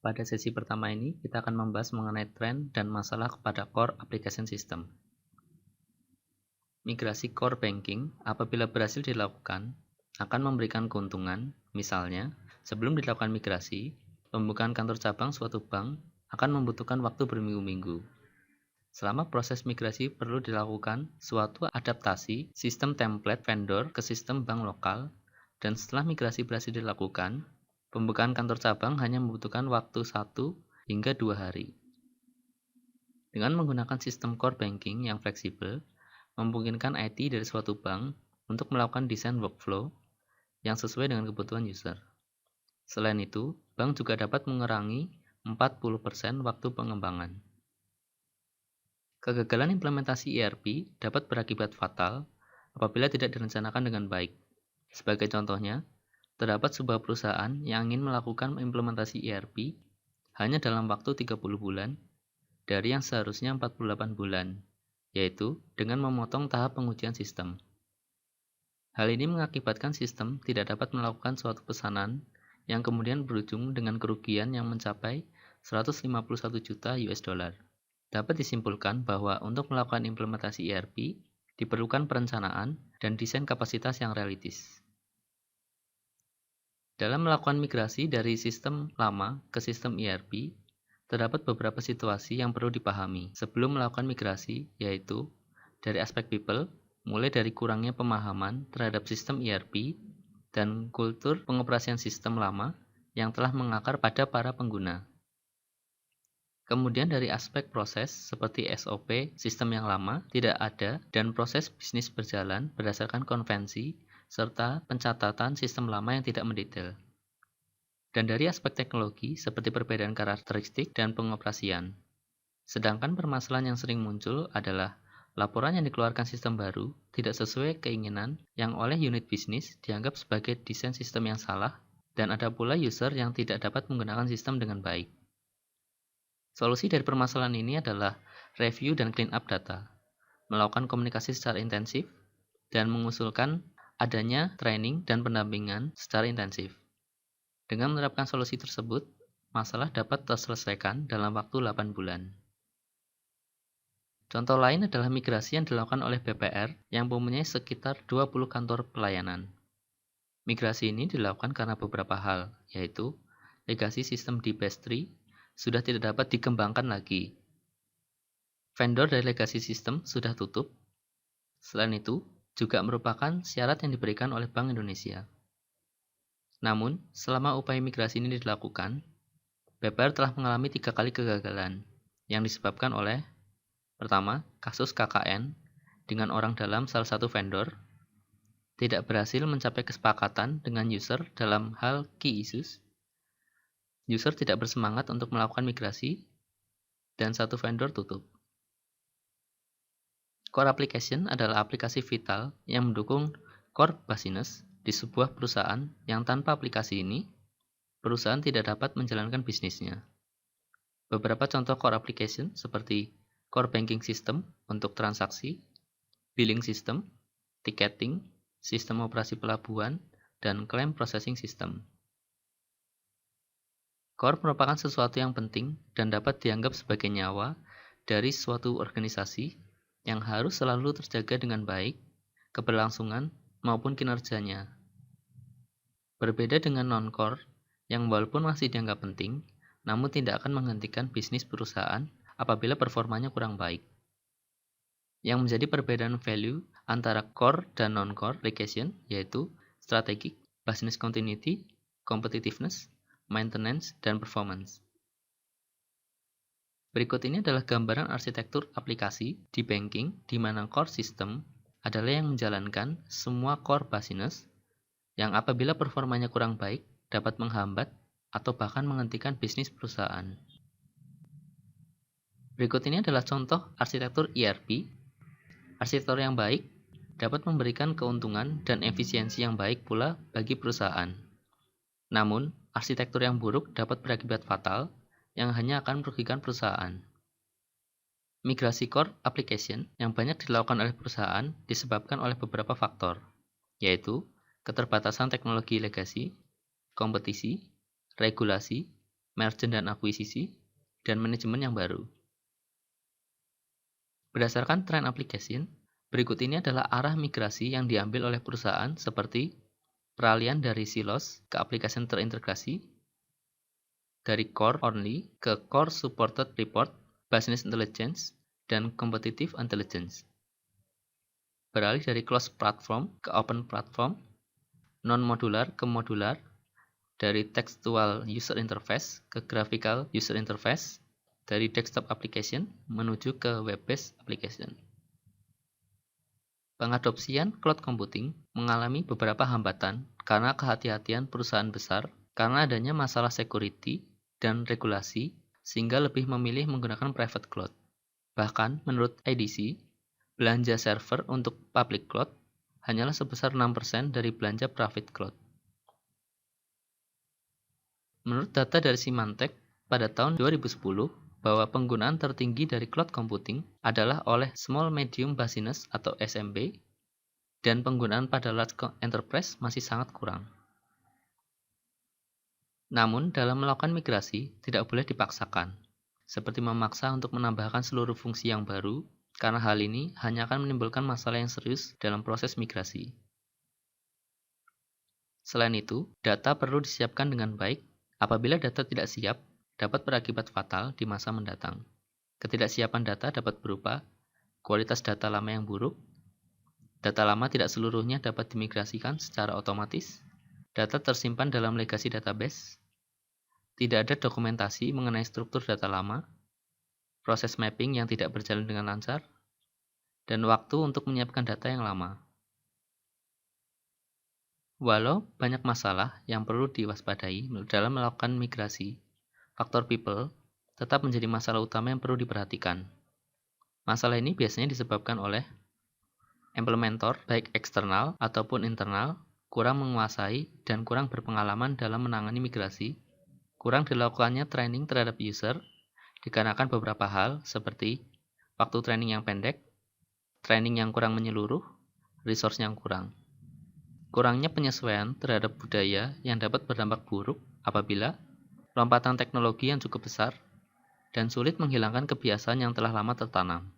Pada sesi pertama ini, kita akan membahas mengenai tren dan masalah pada Core Application System. Migrasi core banking apabila berhasil dilakukan akan memberikan keuntungan. Misalnya, sebelum dilakukan migrasi, pembukaan kantor cabang suatu bank akan membutuhkan waktu berminggu-minggu. Selama proses migrasi perlu dilakukan suatu adaptasi sistem template vendor ke sistem bank lokal, dan setelah migrasi berhasil dilakukan, pembukaan kantor cabang hanya membutuhkan waktu 1 hingga 2 hari. Dengan menggunakan sistem core banking yang fleksibel, memungkinkan IT dari suatu bank untuk melakukan desain workflow yang sesuai dengan kebutuhan user. Selain itu, bank juga dapat mengurangi 40% waktu pengembangan. Kegagalan implementasi ERP dapat berakibat fatal apabila tidak direncanakan dengan baik. Sebagai contohnya, terdapat sebuah perusahaan yang ingin melakukan implementasi ERP hanya dalam waktu 30 bulan dari yang seharusnya 48 bulan, yaitu dengan memotong tahap pengujian sistem. Hal ini mengakibatkan sistem tidak dapat melakukan suatu pesanan yang kemudian berujung dengan kerugian yang mencapai 151 juta US dollar. Dapat disimpulkan bahwa untuk melakukan implementasi ERP diperlukan perencanaan dan desain kapasitas yang realistis. Dalam melakukan migrasi dari sistem lama ke sistem ERP, terdapat beberapa situasi yang perlu dipahami sebelum melakukan migrasi, yaitu dari aspek people, mulai dari kurangnya pemahaman terhadap sistem ERP dan kultur pengoperasian sistem lama yang telah mengakar pada para pengguna. Kemudian dari aspek proses seperti SOP, sistem yang lama tidak ada dan proses bisnis berjalan berdasarkan konvensi serta pencatatan sistem lama yang tidak mendetail. Dan dari aspek teknologi seperti perbedaan karakteristik dan pengoperasian. Sedangkan permasalahan yang sering muncul adalah laporan yang dikeluarkan sistem baru tidak sesuai keinginan yang oleh unit bisnis dianggap sebagai desain sistem yang salah, dan ada pula user yang tidak dapat menggunakan sistem dengan baik. Solusi dari permasalahan ini adalah review dan clean up data, melakukan komunikasi secara intensif, dan mengusulkan adanya training dan pendampingan secara intensif. Dengan menerapkan solusi tersebut, masalah dapat terselesaikan dalam waktu 8 bulan. Contoh lain adalah migrasi yang dilakukan oleh BPR yang mempunyai sekitar 20 kantor pelayanan. Migrasi ini dilakukan karena beberapa hal, yaitu legasi sistem di Pastry sudah tidak dapat dikembangkan lagi. Vendor dari legasi sistem sudah tutup. Selain itu, juga merupakan syarat yang diberikan oleh Bank Indonesia. Namun, selama upaya migrasi ini dilakukan, BPR telah mengalami 3 kali kegagalan yang disebabkan oleh: pertama, kasus KKN dengan orang dalam salah satu vendor tidak berhasil mencapai kesepakatan dengan user dalam hal key issues, user tidak bersemangat untuk melakukan migrasi, dan satu vendor tutup. Core application adalah aplikasi vital yang mendukung core business di sebuah perusahaan yang tanpa aplikasi ini, perusahaan tidak dapat menjalankan bisnisnya. Beberapa contoh core application seperti core banking system untuk transaksi, billing system, ticketing, sistem operasi pelabuhan, dan claim processing system. Core merupakan sesuatu yang penting dan dapat dianggap sebagai nyawa dari suatu organisasi yang harus selalu terjaga dengan baik, keberlangsungan, maupun kinerjanya. Berbeda dengan non-core, yang walaupun masih dianggap penting, namun tidak akan menghentikan bisnis perusahaan apabila performanya kurang baik. Yang menjadi perbedaan value antara core dan non-core application yaitu strategic, business continuity, competitiveness, maintenance, dan performance. Berikut ini adalah gambaran arsitektur aplikasi di banking di mana core system adalah yang menjalankan semua core business yang apabila performanya kurang baik dapat menghambat atau bahkan menghentikan bisnis perusahaan. Berikut ini adalah contoh arsitektur ERP. Arsitektur yang baik dapat memberikan keuntungan dan efisiensi yang baik pula bagi perusahaan. Namun, arsitektur yang buruk dapat berakibat fatal yang hanya akan merugikan perusahaan. Migrasi core application yang banyak dilakukan oleh perusahaan disebabkan oleh beberapa faktor, yaitu keterbatasan teknologi legasi, kompetisi, regulasi, merger dan akuisisi, dan manajemen yang baru. Berdasarkan tren application, berikut ini adalah arah migrasi yang diambil oleh perusahaan seperti peralihan dari silos ke aplikasi terintegrasi, dari core only ke core supported report, business intelligence, dan competitive intelligence. Beralih dari closed platform ke open platform, non-modular ke modular, dari textual user interface ke graphical user interface, dari desktop application menuju ke web-based application. Pengadopsian cloud computing mengalami beberapa hambatan karena kehati-hatian perusahaan besar, karena adanya masalah security dan regulasi, sehingga lebih memilih menggunakan private cloud. Bahkan, menurut IDC, belanja server untuk public cloud hanyalah sebesar 6% dari belanja private cloud. Menurut data dari Symantec, pada tahun 2010, bahwa penggunaan tertinggi dari cloud computing adalah oleh small medium business atau SMB, dan penggunaan pada large enterprise masih sangat kurang. Namun, dalam melakukan migrasi, tidak boleh dipaksakan, seperti memaksa untuk menambahkan seluruh fungsi yang baru, karena hal ini hanya akan menimbulkan masalah yang serius dalam proses migrasi. Selain itu, data perlu disiapkan dengan baik. Apabila data tidak siap, dapat berakibat fatal di masa mendatang. Ketidaksiapan data dapat berupa kualitas data lama yang buruk, data lama tidak seluruhnya dapat dimigrasikan secara otomatis, data tersimpan dalam legacy database, tidak ada dokumentasi mengenai struktur data lama, proses mapping yang tidak berjalan dengan lancar, dan waktu untuk menyiapkan data yang lama. Walau banyak masalah yang perlu diwaspadai dalam melakukan migrasi, faktor people tetap menjadi masalah utama yang perlu diperhatikan. Masalah ini biasanya disebabkan oleh implementer, baik eksternal ataupun internal, kurang menguasai dan kurang berpengalaman dalam menangani migrasi, kurang dilakukannya training terhadap user, dikarenakan beberapa hal seperti waktu training yang pendek, training yang kurang menyeluruh, resource yang kurang. Kurangnya penyesuaian terhadap budaya yang dapat berdampak buruk apabila lompatan teknologi yang cukup besar dan sulit menghilangkan kebiasaan yang telah lama tertanam.